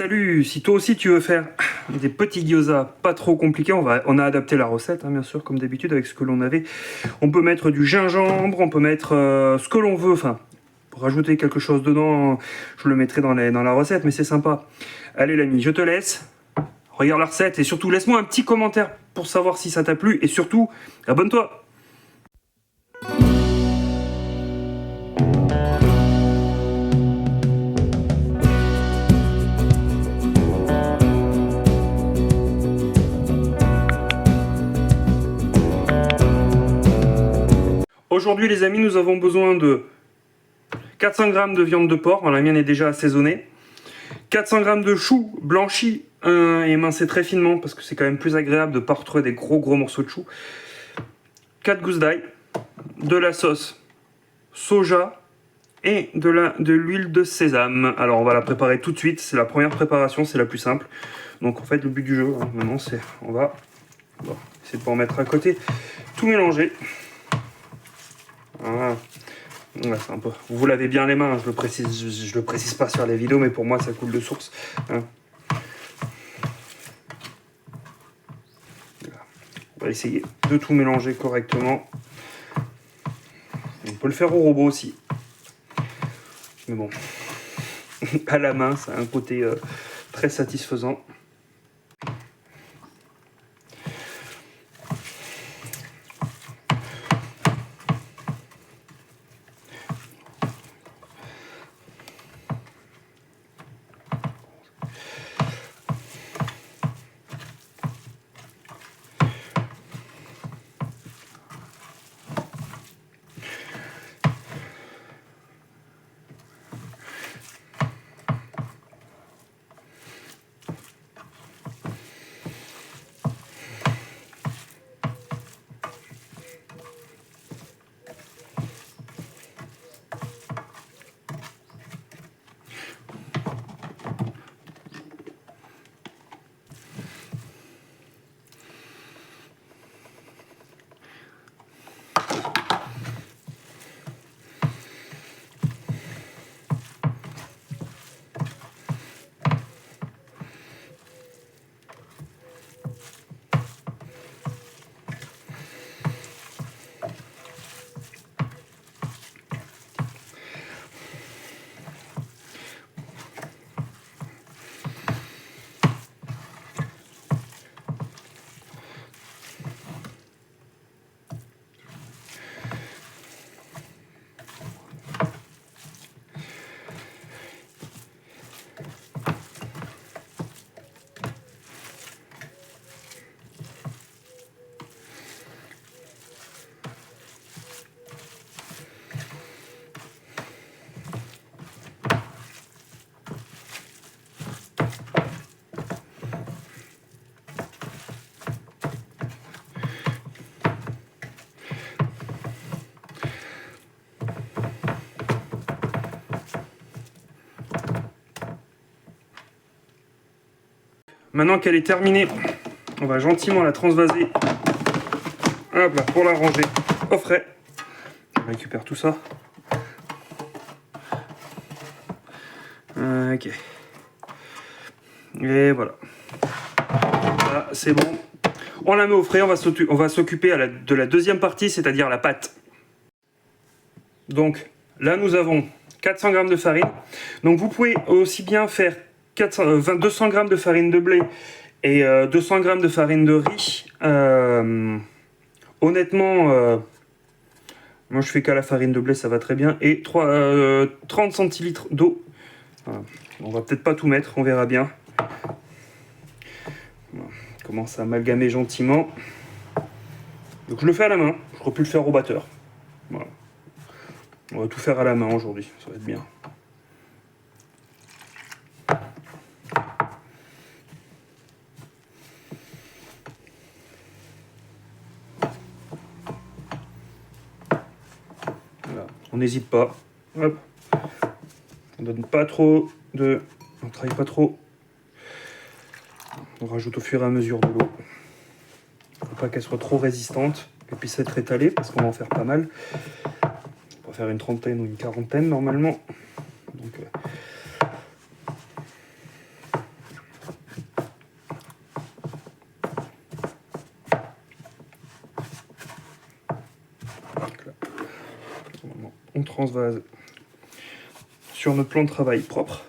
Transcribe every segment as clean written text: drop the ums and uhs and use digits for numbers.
Salut, si toi aussi tu veux faire des petits gyoza pas trop compliqués, on a adapté la recette, hein, bien sûr, comme d'habitude, avec ce que l'on avait. On peut mettre du gingembre, on peut mettre ce que l'on veut, enfin, pour rajouter quelque chose dedans, je le mettrai dans la recette, mais c'est sympa. Allez l'ami, je te laisse, regarde la recette et surtout laisse-moi un petit commentaire pour savoir si ça t'a plu et surtout, abonne-toi. Aujourd'hui les amis, nous avons besoin de 400 g de viande de porc, la mienne est déjà assaisonnée, 400 g de choux blanchis et émincés très finement parce que c'est quand même plus agréable de ne pas retrouver des gros morceaux de choux, 4 gousses d'ail, de la sauce soja et de l'huile de sésame. Alors on va la préparer tout de suite, c'est la première préparation, c'est la plus simple. Donc en fait le but du jeu, hein, maintenant c'est on va essayer de pas en mettre à côté, tout mélanger. Voilà. Ouais, un peu. Vous l'avez bien les mains, je le précise pas sur les vidéos, mais pour moi ça coule de source. Hein. Voilà. On va essayer de tout mélanger correctement. On peut le faire au robot aussi. Mais bon, à la main, ça a un côté très satisfaisant. Maintenant qu'elle est terminée, on va gentiment la transvaser. Hop là, pour la ranger au frais. On récupère tout ça. Ok. Et voilà. Là, c'est bon. On la met au frais, on va s'occuper de la deuxième partie, c'est-à-dire la pâte. Donc là, nous avons 400 g de farine. Donc vous pouvez aussi bien faire 200 g de farine de blé et 200 g de farine de riz. Honnêtement, moi je fais qu'à la farine de blé, ça va très bien. Et 30 centilitres d'eau. Voilà. On va peut-être pas tout mettre, on verra bien. Voilà. On commence à amalgamer gentiment. Donc je le fais à la main, j'aurais pu le faire au batteur. Voilà. On va tout faire à la main aujourd'hui, ça va être bien. Voilà. On n'hésite pas. Hop. On donne pas trop de... On travaille pas trop. On rajoute au fur et à mesure de l'eau. Il ne faut pas qu'elle soit trop résistante, qu'elle puisse être étalée, parce qu'on va en faire pas mal. On va faire une trentaine ou une quarantaine normalement. Donc, transvase sur notre plan de travail propre.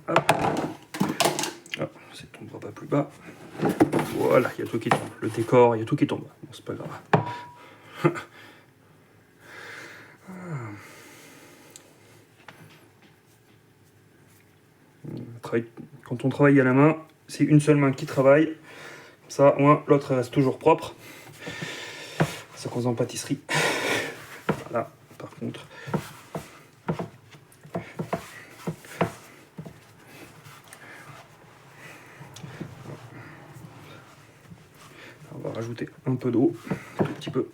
Hop. Hop, ça ne tombera pas plus bas. Voilà, il y a tout qui tombe. Le décor, il y a tout qui tombe. Bon, c'est pas grave. Quand on travaille à la main, c'est une seule main qui travaille. Comme ça, au moins, l'autre reste toujours propre. Ça cause en pâtisserie. Voilà, par contre. On va rajouter un peu d'eau, un tout petit peu.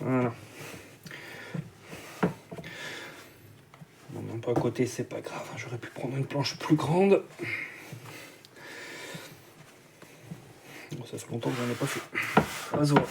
Voilà. Bon, non, pas à côté, c'est pas grave. J'aurais pu prendre une planche plus grande. Bon, ça fait longtemps que j'en ai pas fait. Ça va se voir.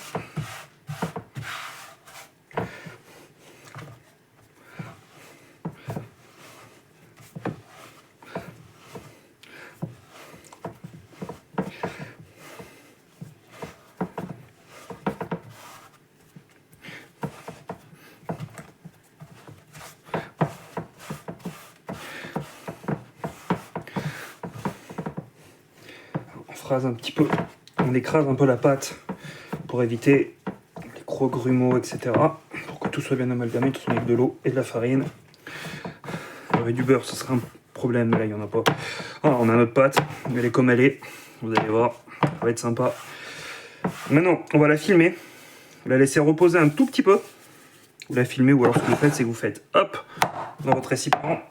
Un petit peu, on écrase un peu la pâte pour éviter les gros grumeaux, etc. Pour que tout soit bien amalgamé, tout avec de l'eau et de la farine. Avec du beurre, ce serait un problème, mais là il n'y en a pas. Voilà, on a notre pâte, elle est comme elle est. Vous allez voir, ça va être sympa. Maintenant, on va la filmer, la laisser reposer un tout petit peu. Vous la filmez, ou alors ce que vous faites, c'est que vous faites hop dans votre récipient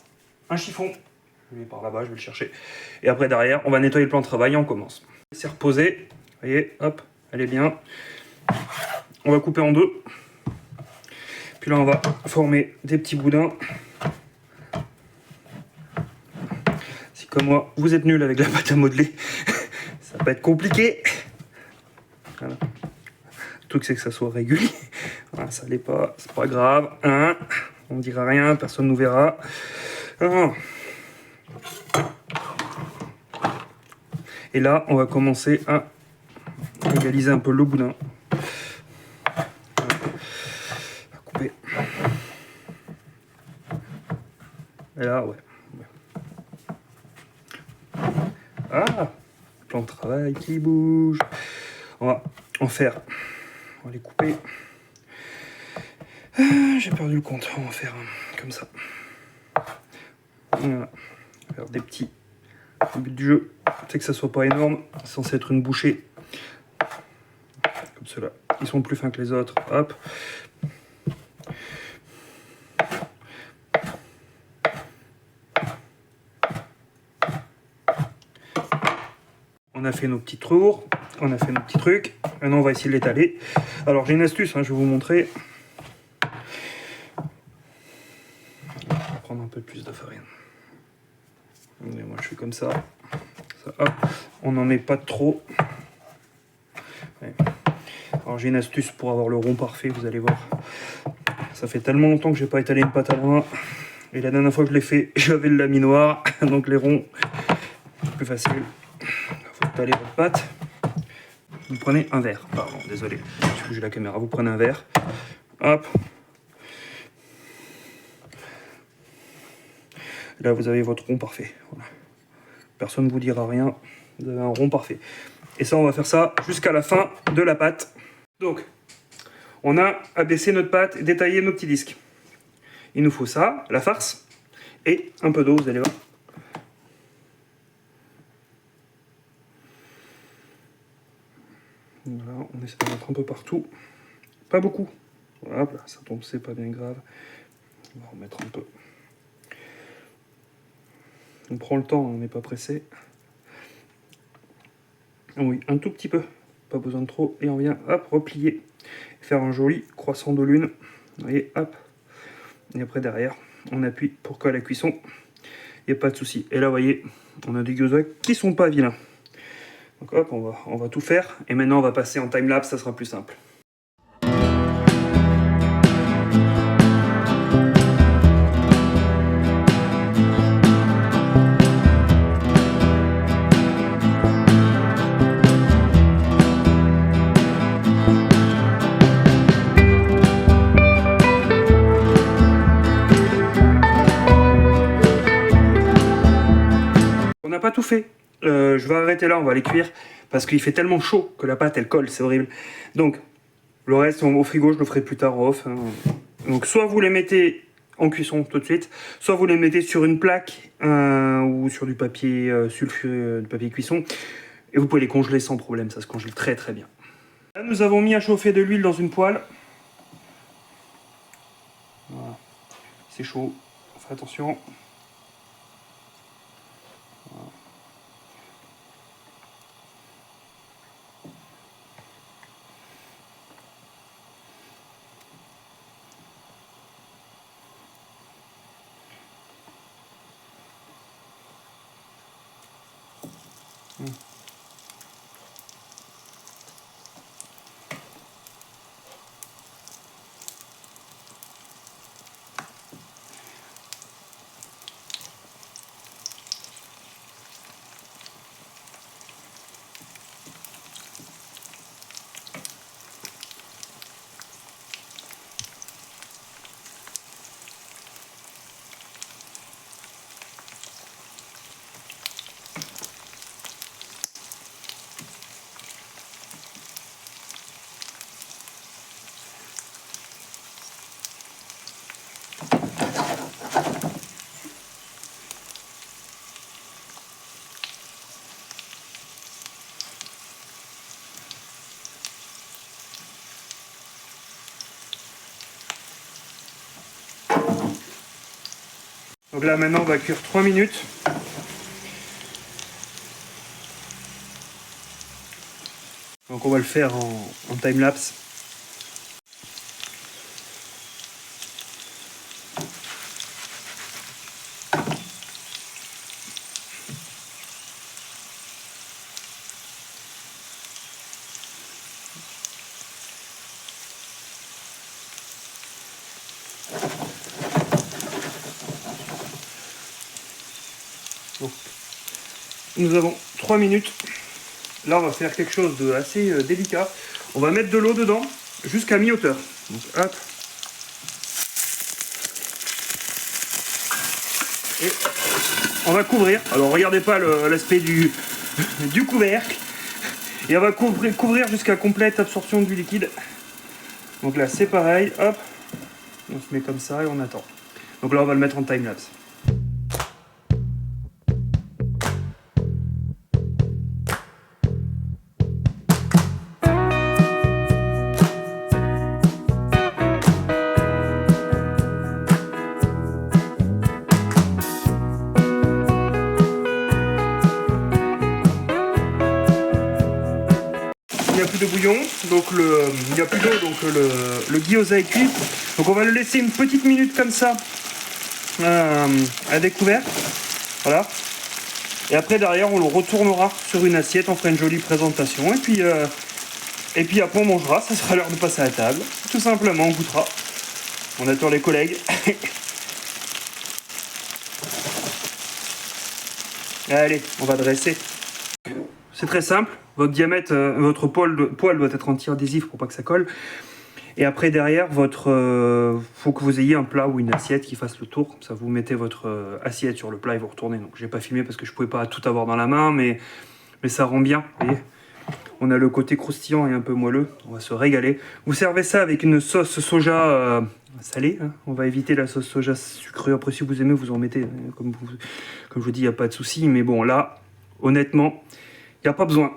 un chiffon. Je vais par là-bas, je vais le chercher. Et après, derrière, on va nettoyer le plan de travail et on commence. C'est reposé. Vous voyez, hop, elle est bien. On va couper en deux. Puis là, on va former des petits boudins. Si comme moi, vous êtes nul avec la pâte à modeler, ça peut être compliqué. Voilà. Le truc, c'est que ça soit régulier. Voilà, ça l'est pas, c'est pas grave. Hein, on ne dira rien, personne ne nous verra. Ah. Et là, on va commencer à égaliser un peu le boudin. On va couper. Et là, ouais. Ah, plan de travail qui bouge. On va en faire. On va les couper. J'ai perdu le compte. On va faire comme ça. Voilà. On va faire des petits. Le but du jeu, c'est que ça soit pas énorme. C'est censé être une bouchée. Comme cela. Ils sont plus fins que les autres. Hop. On a fait nos petits tours. On a fait nos petits trucs. Maintenant, on va essayer de l'étaler. Alors, j'ai une astuce. Je vais vous montrer. On va prendre un peu plus de farine. Et moi, je fais comme ça. Hop. On n'en met pas trop. Ouais. Alors j'ai une astuce pour avoir le rond parfait, vous allez voir. Ça fait tellement longtemps que j'ai pas étalé une pâte à la main. Et la dernière fois que je l'ai fait, j'avais le laminoir. Donc les ronds, c'est plus facile. Il faut étaler votre pâte. Vous prenez un verre. Pardon, désolé. Je bouge la caméra. Vous prenez un verre. Hop. Là, vous avez votre rond parfait. Voilà. Personne ne vous dira rien. Vous avez un rond parfait. Et ça, on va faire ça jusqu'à la fin de la pâte. Donc, on a abaissé notre pâte et détaillé nos petits disques. Il nous faut ça, la farce, et un peu d'eau, vous allez voir. Voilà, on essaie de mettre un peu partout. Pas beaucoup. Voilà, là, ça tombe, c'est pas bien grave. On va remettre un peu. On prend le temps, on n'est pas pressé. Oui, un tout petit peu, pas besoin de trop. Et on vient, hop, replier. Faire un joli croissant de lune. Vous voyez, hop. Et après, derrière, on appuie pour qu'à la cuisson, il n'y ait pas de souci. Et là, vous voyez, on a des gyoza qui sont pas vilains. Donc hop, on va tout faire. Et maintenant, on va passer en time-lapse, ça sera plus simple. tout fait. Je vais arrêter là, on va les cuire parce qu'il fait tellement chaud que la pâte elle colle, c'est horrible. Donc le reste au frigo, je le ferai plus tard en off. Hein. Donc soit vous les mettez en cuisson tout de suite, soit vous les mettez sur une plaque ou sur du papier sulfuré, du papier cuisson, et vous pouvez les congeler sans problème, ça se congèle très très bien. Là, nous avons mis à chauffer de l'huile dans une poêle. Voilà. C'est chaud, faites attention. Voilà. Donc là maintenant on va cuire 3 minutes. Donc on va le faire en time-lapse. Donc, nous avons 3 minutes. Là, on va faire quelque chose de assez délicat. On va mettre de l'eau dedans jusqu'à mi-hauteur. Donc, hop. Et on va couvrir. Alors, regardez pas l'aspect du couvercle. Et on va couvrir jusqu'à complète absorption du liquide. Donc là, c'est pareil. Hop. On se met comme ça et on attend. Donc là, on va le mettre en time-lapse. Il n'y a plus de bouillon, donc il n'y a plus d'eau, donc le gyoza est cuit. Donc on va le laisser une petite minute comme ça à découvert. Voilà. Et après derrière on le retournera sur une assiette, on fera une jolie présentation. Et puis après on mangera, ça sera l'heure de passer à la table. Tout simplement, on goûtera. On attend les collègues. Allez, on va dresser. C'est très simple, votre diamètre, votre poêle doit être anti-adhésif pour pas que ça colle. Et après derrière, faut que vous ayez un plat ou une assiette qui fasse le tour. Comme ça, vous mettez votre assiette sur le plat et vous retournez. Donc j'ai pas filmé parce que je pouvais pas tout avoir dans la main, mais ça rend bien. Vous voyez, on a le côté croustillant et un peu moelleux. On va se régaler. Vous servez ça avec une sauce soja salée. Hein. On va éviter la sauce soja sucrée. Après, si vous aimez, vous en mettez. Comme je vous dis, il n'y a pas de souci. Mais bon, là, honnêtement, il n'y a pas besoin.